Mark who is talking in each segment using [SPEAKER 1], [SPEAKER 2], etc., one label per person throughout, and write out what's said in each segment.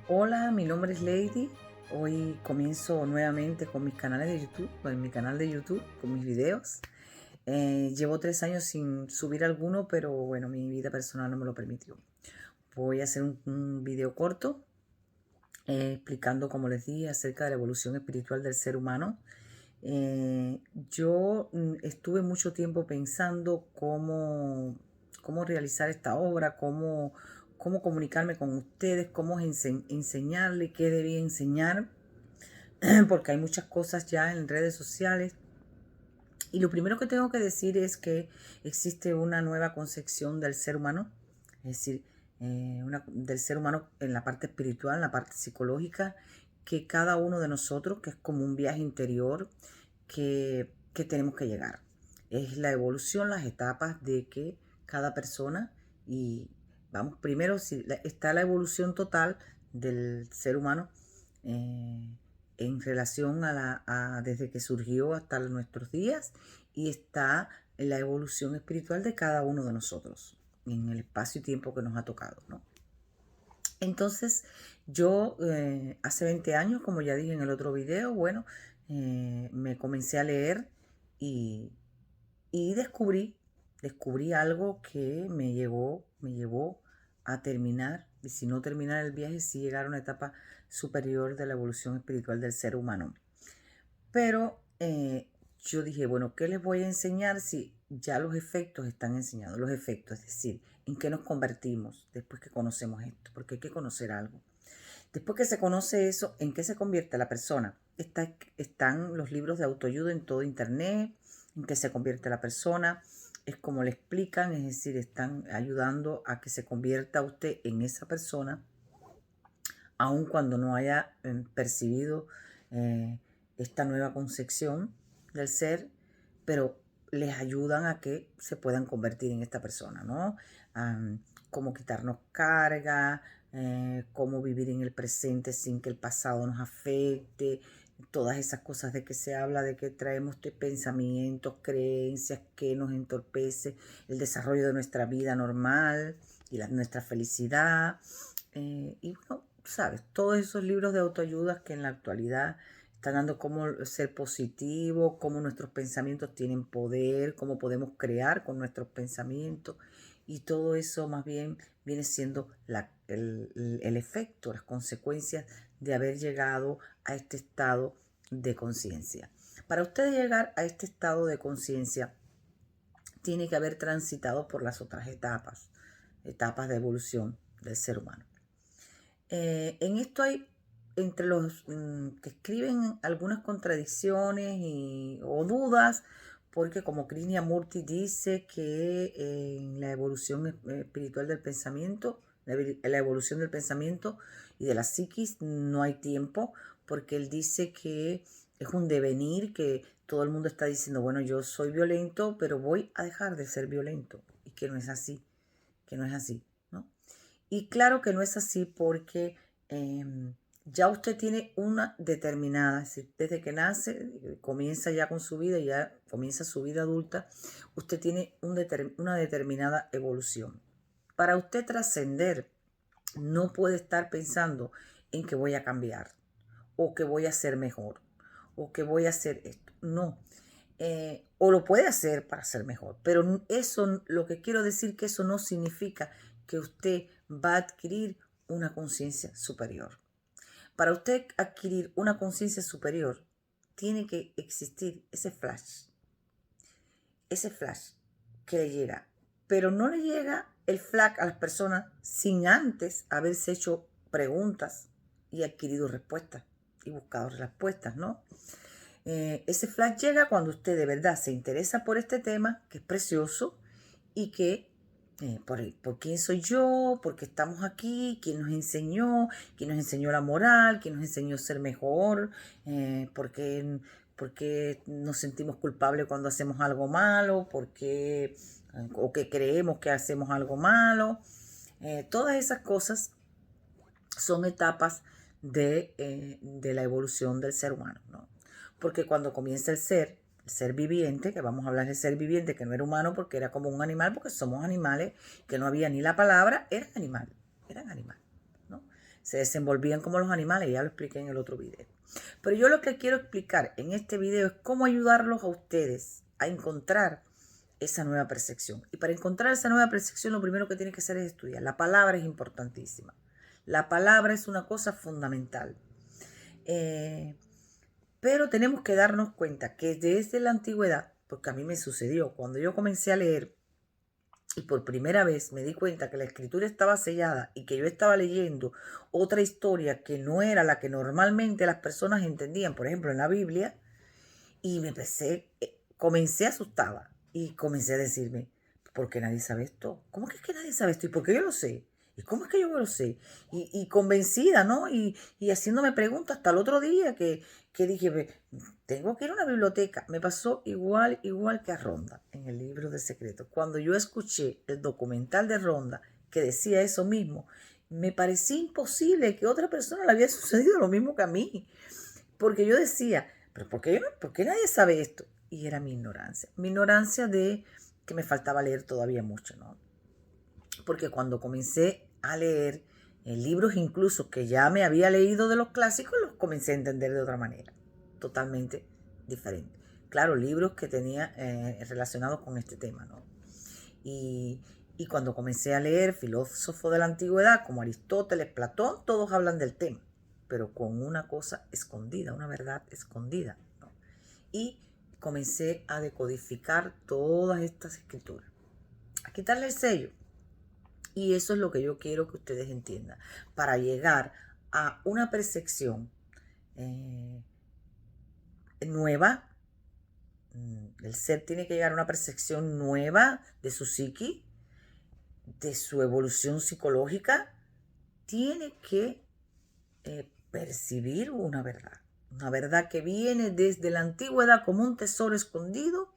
[SPEAKER 1] Hola, mi nombre es Lady. Hoy comienzo nuevamente con mis canales de YouTube, con mi canal de YouTube, con mis videos. Llevo 3 años sin subir alguno, pero bueno, mi vida personal no me lo permitió. Voy a hacer un video corto explicando, como les dije, acerca de la evolución espiritual del ser humano. Yo estuve mucho tiempo pensando cómo realizar esta obra, cómo comunicarme con ustedes, cómo enseñarle, qué debía enseñar, porque hay muchas cosas ya en redes sociales. Y lo primero que tengo que decir es que existe una nueva concepción del ser humano, es decir, del ser humano en la parte espiritual, en la parte psicológica, que cada uno de nosotros, que es como un viaje interior que tenemos que llegar. Es la evolución, las etapas de que cada persona, y vamos, primero si está la evolución total del ser humano, eh, en relación desde que surgió hasta nuestros días, y está la evolución espiritual de cada uno de nosotros en el espacio y tiempo que nos ha tocado, ¿no? Entonces, yo hace 20 años, como ya dije en el otro video, bueno, me comencé a leer y, y descubrí algo que me llevó a terminar, y si no terminar el viaje, sí llegar a una etapa superior de la evolución espiritual del ser humano. Pero yo dije, bueno, ¿qué les voy a enseñar si ya los efectos están enseñados? Los efectos, es decir, en qué nos convertimos después que conocemos esto, porque hay que conocer algo. Después que se conoce eso, ¿en qué se convierte la persona? Están los libros de autoayuda en todo internet, en qué se convierte la persona, es como le explican, es decir, están ayudando a que se convierta usted en esa persona, aun cuando no haya percibido eh, esta nueva concepción del ser, pero les ayudan a que se puedan convertir en esta persona, ¿no? Cómo quitarnos carga, cómo vivir en el presente sin que el pasado nos afecte, todas esas cosas de que se habla, de que traemos pensamientos, creencias que nos entorpece el desarrollo de nuestra vida normal y nuestra felicidad. Y bueno, sabes, todos esos libros de autoayuda que en la actualidad están dando cómo ser positivo, cómo nuestros pensamientos tienen poder, cómo podemos crear con nuestros pensamientos. Y todo eso más bien viene siendo el efecto, las consecuencias de haber llegado a este estado de conciencia. Para usted llegar a este estado de conciencia, tiene que haber transitado por las otras etapas de evolución del ser humano. En esto hay, entre los que escriben, algunas contradicciones o dudas, porque como Krishnamurti dice que en la evolución espiritual del pensamiento, la evolución del pensamiento y de la psiquis no hay tiempo, porque él dice que es un devenir, que todo el mundo está diciendo, bueno, yo soy violento, pero voy a dejar de ser violento, y que no es así, que no es así, ¿no? Y claro que no es así porque ya usted tiene una determinada, es decir, desde que nace, comienza ya con su vida, ya comienza su vida adulta, usted tiene una determinada evolución. Para usted trascender, no puede estar pensando en que voy a cambiar, o que voy a ser mejor, o que voy a hacer esto. No. O lo puede hacer para ser mejor, pero eso, lo que quiero decir, que eso no significa que usted va a adquirir una conciencia superior. Para usted adquirir una conciencia superior, tiene que existir ese flash que le llega, pero no le llega el flash a las personas sin antes haberse hecho preguntas y adquirido respuestas y buscado respuestas, ¿no? Ese flash llega cuando usted de verdad se interesa por este tema, que es precioso, y que por quién soy yo, por qué estamos aquí, quién nos enseñó la moral, quién nos enseñó a ser mejor, por qué nos sentimos culpables cuando hacemos algo malo, o que creemos que hacemos algo malo. Todas esas cosas son etapas de la evolución del ser humano, ¿no? Porque cuando comienza el ser viviente, que vamos a hablar del ser viviente, que no era humano porque era como un animal, porque somos animales, que no había ni la palabra, eran animales, ¿no? se desenvolvían como los animales, ya lo expliqué en el otro video. Pero yo lo que quiero explicar en este video es cómo ayudarlos a ustedes a encontrar esa nueva percepción. Y para encontrar esa nueva percepción, lo primero que tienen que hacer es estudiar. La palabra es importantísima. La palabra es una cosa fundamental. Pero tenemos que darnos cuenta que desde la antigüedad, porque a mí me sucedió, cuando yo comencé a leer y por primera vez me di cuenta que la escritura estaba sellada y que yo estaba leyendo otra historia que no era la que normalmente las personas entendían, por ejemplo en la Biblia, y comencé asustada y comencé a decirme, ¿por qué nadie sabe esto? ¿Cómo que es que nadie sabe esto? ¿Y por qué yo lo sé? ¿Y cómo es que yo lo sé? Y convencida, ¿no? Y haciéndome preguntas hasta el otro día que dije, tengo que ir a una biblioteca. Me pasó igual que a Rhonda en el libro de secretos. Cuando yo escuché el documental de Rhonda que decía eso mismo, me parecía imposible que otra persona le había sucedido lo mismo que a mí. Porque yo decía, ¿pero por qué nadie sabe esto? Y era mi ignorancia de que me faltaba leer todavía mucho, ¿no? Porque cuando comencé a leer libros incluso que ya me había leído de los clásicos, los comencé a entender de otra manera, totalmente diferente. Claro, libros que tenía relacionados con este tema, ¿no? Y cuando comencé a leer filósofos de la antigüedad como Aristóteles, Platón, todos hablan del tema, pero con una cosa escondida, una verdad escondida, ¿no? Y comencé a decodificar todas estas escrituras, a quitarle el sello. Y eso es lo que yo quiero que ustedes entiendan, para llegar a una percepción nueva. El ser tiene que llegar a una percepción nueva de su psiqui, de su evolución psicológica. Tiene que percibir una verdad que viene desde la antigüedad como un tesoro escondido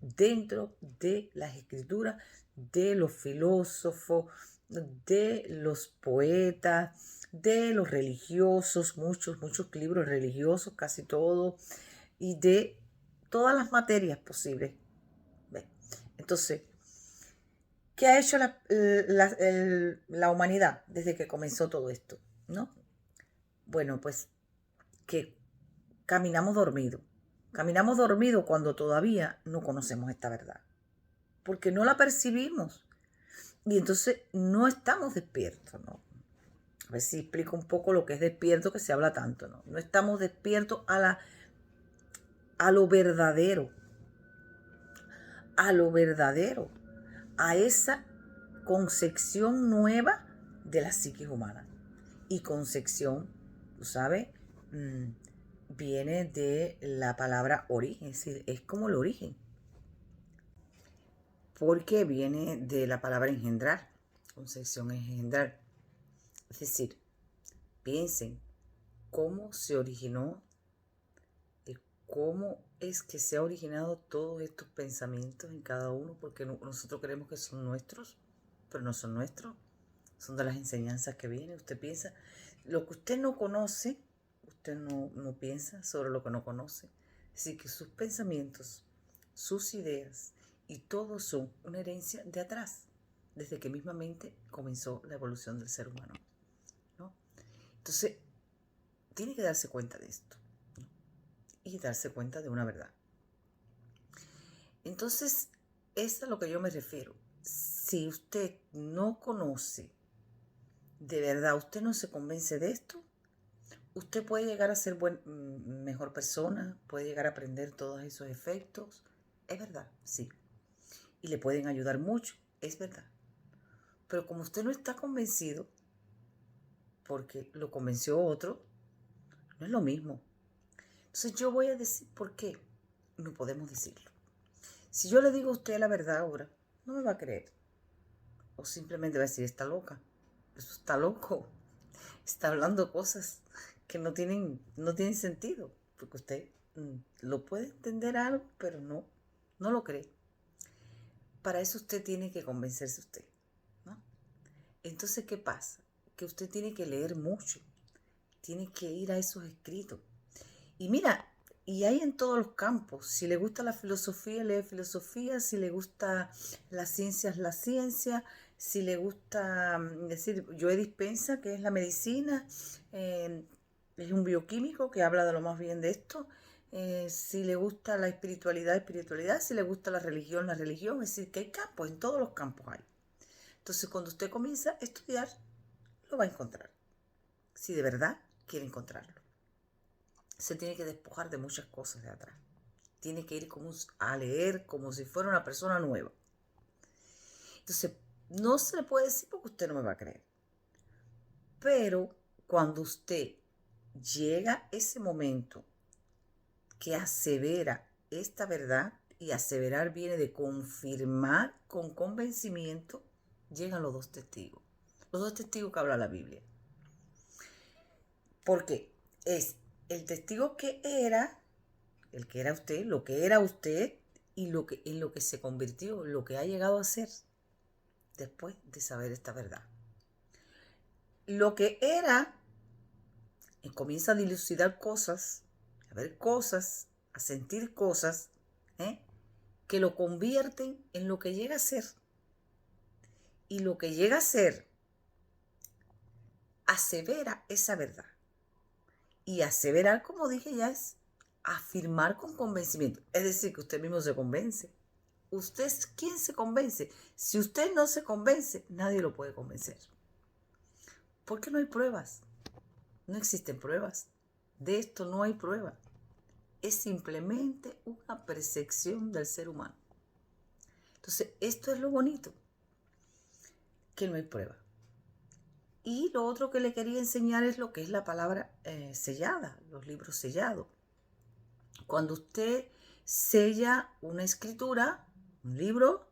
[SPEAKER 1] dentro de las escrituras de los filósofos, de los poetas, de los religiosos, muchos libros religiosos, casi todos, y de todas las materias posibles. Entonces, ¿qué ha hecho la humanidad desde que comenzó todo esto? ¿No? Bueno, pues que caminamos dormidos. Caminamos dormidos cuando todavía no conocemos esta verdad, porque no la percibimos y entonces no estamos despiertos, ¿no? A ver si explico un poco lo que es despierto, que se habla tanto, ¿no? No estamos despiertos a lo verdadero, a esa concepción nueva de la psiquis humana. Y concepción, tú sabes, viene de la palabra origen, es decir, es como el origen. Porque viene de la palabra engendrar. Concepción es engendrar. Es decir, piensen cómo se originó, cómo es que se ha originado todos estos pensamientos en cada uno, porque nosotros creemos que son nuestros, pero no son nuestros, son de las enseñanzas que vienen. Usted piensa, lo que usted no conoce, usted no piensa sobre lo que no conoce. Es decir, que sus pensamientos, sus ideas y todo son una herencia de atrás, desde que mismamente comenzó la evolución del ser humano, ¿no? Entonces, tiene que darse cuenta de esto, ¿no? Y darse cuenta de una verdad. Entonces, es a lo que yo me refiero. Si usted no conoce, de verdad, usted no se convence de esto, usted puede llegar a ser mejor persona, puede llegar a aprender todos esos efectos. Es verdad, sí. Y le pueden ayudar mucho, es verdad. Pero como usted no está convencido, porque lo convenció otro, no es lo mismo. Entonces yo voy a decir por qué no podemos decirlo. Si yo le digo a usted la verdad ahora, no me va a creer. O simplemente va a decir, está loca. Eso está loco. Está hablando cosas que no tienen sentido. Porque usted lo puede entender algo, pero no lo cree. Para eso usted tiene que convencerse usted, ¿no? Entonces, ¿qué pasa? Que usted tiene que leer mucho. Tiene que ir a esos escritos. Y mira, Y hay en todos los campos. Si le gusta la filosofía, lee filosofía. Si le gusta las ciencias, la ciencia. Si le gusta, decir, Joe Dispenza, que es la medicina, es un bioquímico que habla de lo más bien de esto. Si le gusta la espiritualidad, espiritualidad. Si le gusta la religión, la religión. Es decir, que hay campos, en todos los campos hay. Entonces, cuando usted comienza a estudiar, lo va a encontrar. Si de verdad quiere encontrarlo. Se tiene que despojar de muchas cosas de atrás. Tiene que ir a leer como si fuera una persona nueva. Entonces, no se le puede decir porque usted no me va a creer. Pero cuando usted llega a ese momento que asevera esta verdad, y aseverar viene de confirmar con convencimiento, llegan los dos testigos. Los dos testigos que habla la Biblia. Porque es el testigo que era, el que era usted, lo que era usted y en lo que se convirtió, lo que ha llegado a ser después de saber esta verdad. Lo que era comienza a dilucidar cosas, a ver cosas, a sentir cosas, que lo convierten en lo que llega a ser. Y lo que llega a ser asevera esa verdad. Y aseverar, como dije ya, es afirmar con convencimiento. Es decir, que usted mismo se convence. ¿Usted es quien se convence? Si usted no se convence, nadie lo puede convencer. Porque no hay pruebas. No existen pruebas. De esto no hay prueba. Es simplemente una percepción del ser humano. Entonces, esto es lo bonito. Que no hay prueba. Y lo otro que le quería enseñar es lo que es la palabra sellada, los libros sellados. Cuando usted sella una escritura, un libro,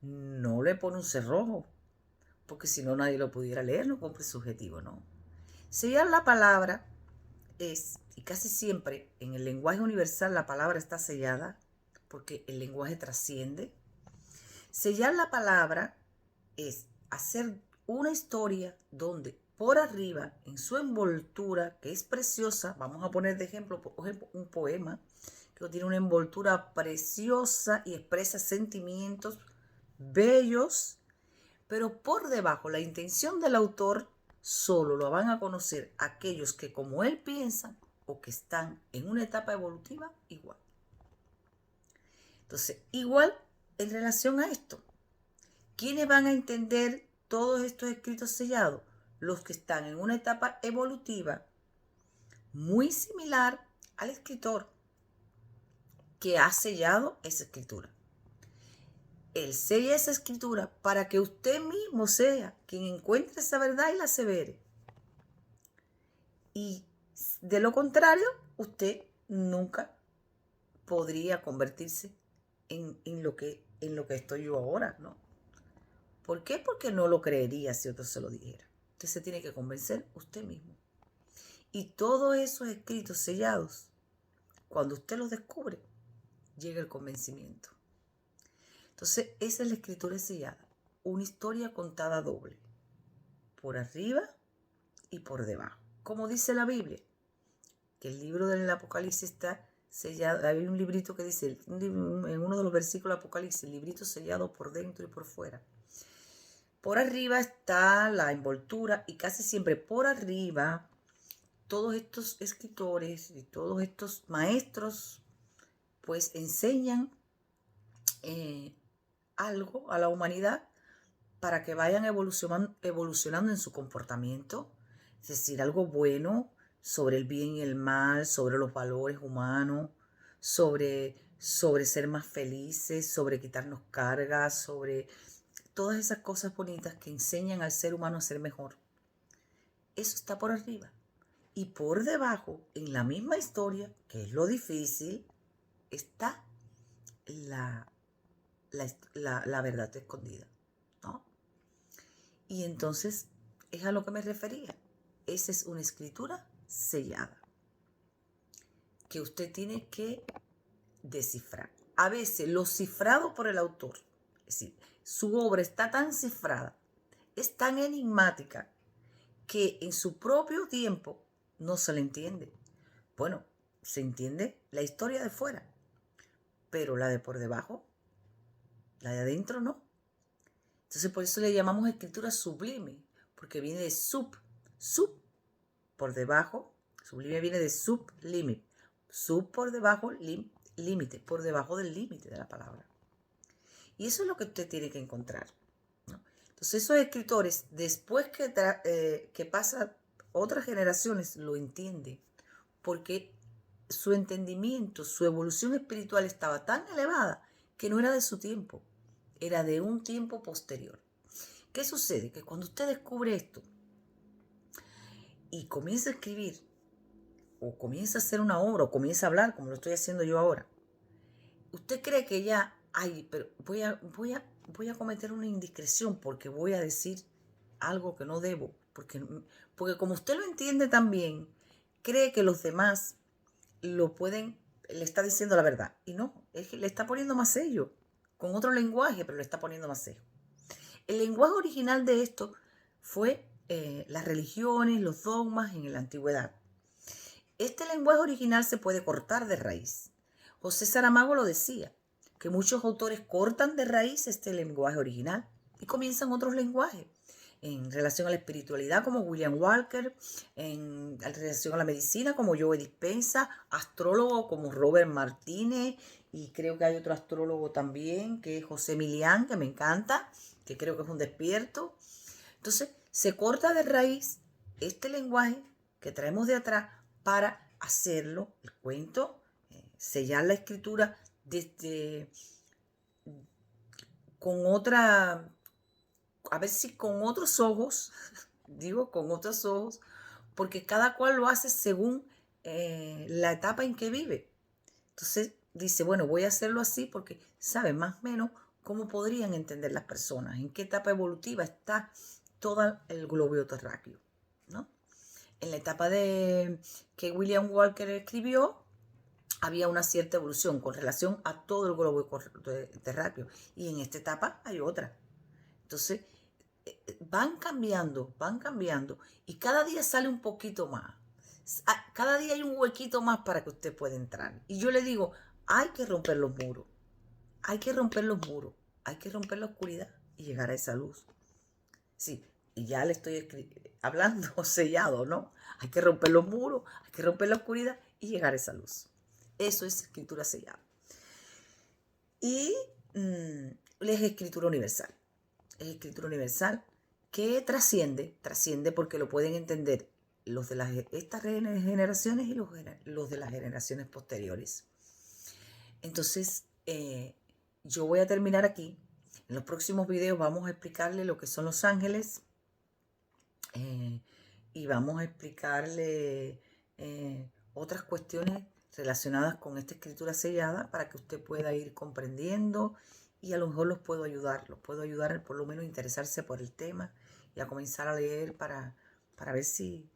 [SPEAKER 1] no le pone un cerrojo, porque si no nadie lo pudiera leer, no compre subjetivo, ¿no? Sellar la palabra es, y casi siempre en el lenguaje universal la palabra está sellada, porque el lenguaje trasciende. Sellar la palabra es hacer una historia donde por arriba, en su envoltura, que es preciosa, vamos a poner de ejemplo, por ejemplo, un poema que tiene una envoltura preciosa y expresa sentimientos bellos, pero por debajo la intención del autor solo lo van a conocer aquellos que como él piensan o que están en una etapa evolutiva igual. Entonces, igual en relación a esto, ¿quiénes van a entender todos estos escritos sellados? Los que están en una etapa evolutiva muy similar al escritor que ha sellado esa escritura. Él sella esa escritura para que usted mismo sea quien encuentre esa verdad y la asevere. Y de lo contrario, usted nunca podría convertirse en lo que estoy yo ahora, ¿no? ¿Por qué? Porque no lo creería si otro se lo dijera. Usted se tiene que convencer usted mismo. Y todos esos escritos sellados, cuando usted los descubre, llega el convencimiento. Entonces, esa es la escritura sellada. Una historia contada doble. Por arriba y por debajo. Como dice la Biblia, que el libro del Apocalipsis está sellado. Hay un librito que dice, en uno de los versículos del Apocalipsis, el librito sellado por dentro y por fuera. Por arriba está la envoltura y casi siempre por arriba todos estos escritores y todos estos maestros pues enseñan algo a la humanidad para que vayan evolucionando en su comportamiento, es decir, algo bueno sobre el bien y el mal, sobre los valores humanos, sobre ser más felices, sobre quitarnos cargas, sobre todas esas cosas bonitas que enseñan al ser humano a ser mejor. Eso está por arriba. Y por debajo, en la misma historia, que es lo difícil, está la verdad escondida, ¿no? Y entonces es a lo que me refería. Esa es una escritura sellada que usted tiene que descifrar. A veces lo cifrado por el autor, es decir, su obra está tan cifrada, es tan enigmática, que en su propio tiempo no se le entiende. Bueno, se entiende la historia de fuera, pero la de por debajo, la de adentro no. Entonces por eso le llamamos escritura sublime, porque viene de sub, por debajo, sublime viene de sublime, sub por debajo, límite, por debajo del límite de la palabra. Y eso es lo que usted tiene que encontrar, ¿no? Entonces esos escritores, después que pasa otras generaciones, lo entienden, porque su entendimiento, su evolución espiritual estaba tan elevada que no era de su tiempo, era de un tiempo posterior. ¿Qué sucede? Que cuando usted descubre esto y comienza a escribir, o comienza a hacer una obra, o comienza a hablar, como lo estoy haciendo yo ahora, usted cree que ya, pero voy a cometer una indiscreción porque voy a decir algo que no debo, porque como usted lo entiende también, cree que los demás le está diciendo la verdad. Y no, es que le está poniendo más sello, con otro lenguaje, pero le está poniendo más sello. El lenguaje original de esto fue las religiones, los dogmas en la antigüedad. Este lenguaje original se puede cortar de raíz. José Saramago lo decía, que muchos autores cortan de raíz este lenguaje original y comienzan otros lenguajes en relación a la espiritualidad como William Walker, en relación a la medicina como Joe Dispenza, astrólogo como Robert Martínez, y creo que hay otro astrólogo también que es José Milián, que me encanta, que creo que es un despierto. Entonces se corta de raíz este lenguaje que traemos de atrás para hacerlo, el cuento, sellar la escritura desde con otra, a ver si con otros ojos, digo con otros ojos, porque cada cual lo hace según la etapa en que vive. Entonces dice, bueno, voy a hacerlo así porque sabe más o menos cómo podrían entender las personas, en qué etapa evolutiva está todo el globo terráqueo, ¿no? En la etapa de que William Walker escribió, había una cierta evolución con relación a todo el globo terráqueo. Y en esta etapa hay otra. Entonces, van cambiando. Y cada día sale un poquito más. Cada día hay un huequito más para que usted pueda entrar. Y yo le digo, hay que romper los muros. Hay que romper los muros. Hay que romper la oscuridad y llegar a esa luz. Sí, y ya le estoy hablando sellado, ¿no? Hay que romper los muros, hay que romper la oscuridad y llegar a esa luz. Eso es escritura sellada. Y es escritura universal. Es escritura universal que trasciende porque lo pueden entender los de estas generaciones y los de las generaciones posteriores. Entonces, yo voy a terminar aquí. En los próximos videos vamos a explicarle lo que son los ángeles y vamos a explicarle otras cuestiones relacionadas con esta escritura sellada para que usted pueda ir comprendiendo y a lo mejor los puedo ayudar por lo menos a interesarse por el tema y a comenzar a leer para ver si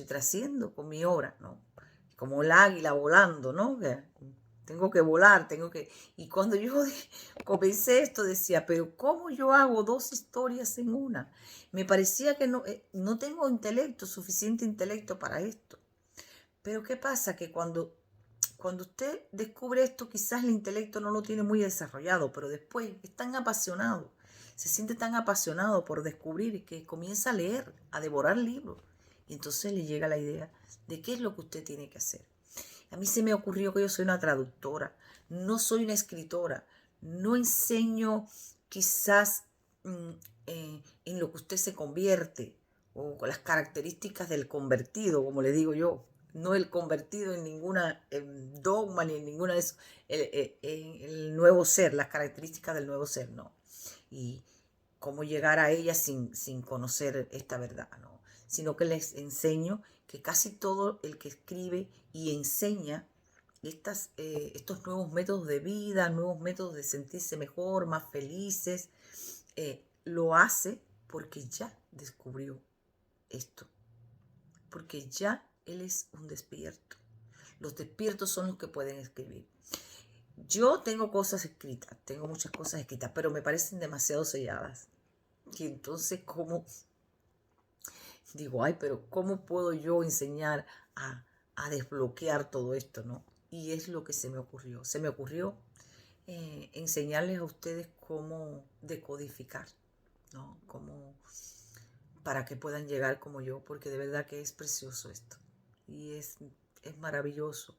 [SPEAKER 1] trasciendo con mi obra, ¿no? Como el águila volando, ¿no? Tengo que volar, Y cuando yo comencé esto decía, pero ¿cómo yo hago dos historias en una? Me parecía que no tengo suficiente intelecto para esto. Pero ¿qué pasa? Que cuando usted descubre esto, quizás el intelecto no lo tiene muy desarrollado, pero después es tan apasionado, se siente tan apasionado por descubrir que comienza a leer, a devorar libros. Y entonces le llega la idea de qué es lo que usted tiene que hacer. A mí se me ocurrió que yo soy una traductora, no soy una escritora, no enseño quizás en lo que usted se convierte o con las características del convertido, como le digo yo, no el convertido en ninguna dogma ni en ninguna de eso, el nuevo ser, las características del nuevo ser, no. Y cómo llegar a ella sin conocer esta verdad, no. Sino que les enseño que casi todo el que escribe y enseña estos nuevos métodos de vida, nuevos métodos de sentirse mejor, más felices, lo hace porque ya descubrió esto, porque ya él es un despierto. Los despiertos son los que pueden escribir. Yo tengo cosas escritas, tengo muchas cosas escritas, pero me parecen demasiado selladas. Y entonces, ¿cómo? Digo, pero ¿cómo puedo yo enseñar a a desbloquear todo esto, ¿no? Y es lo que se me ocurrió. Se me ocurrió enseñarles a ustedes cómo decodificar, ¿no? Cómo, para que puedan llegar como yo, porque de verdad que es precioso esto. Y es maravilloso.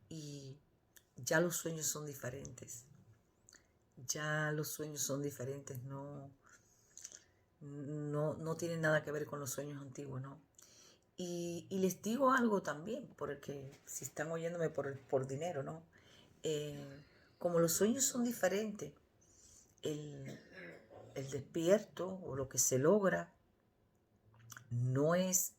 [SPEAKER 1] Y ya los sueños son diferentes. Ya los sueños son diferentes, no tienen nada que ver con los sueños antiguos, ¿no? Y les digo algo también, porque si están oyéndome por dinero, ¿no? Como los sueños son diferentes, el, el despierto o lo que se logra no es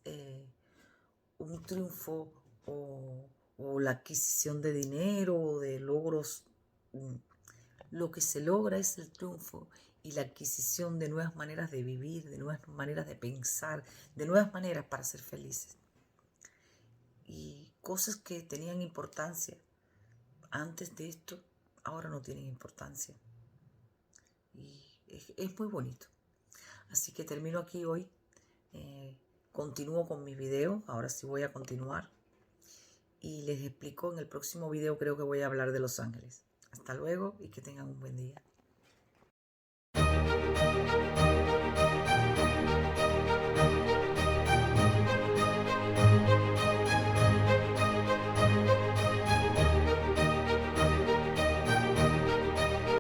[SPEAKER 1] un triunfo o la adquisición de dinero o de logros. Lo que se logra es el triunfo y la adquisición de nuevas maneras de vivir, de nuevas maneras de pensar, de nuevas maneras para ser felices. Y cosas que tenían importancia antes de esto, ahora no tienen importancia. Y es muy bonito. Así que termino aquí hoy. Continúo con mis videos. Ahora sí voy a continuar. Y les explico en el próximo video, creo que voy a hablar de los ángeles. Hasta luego y que tengan un buen día.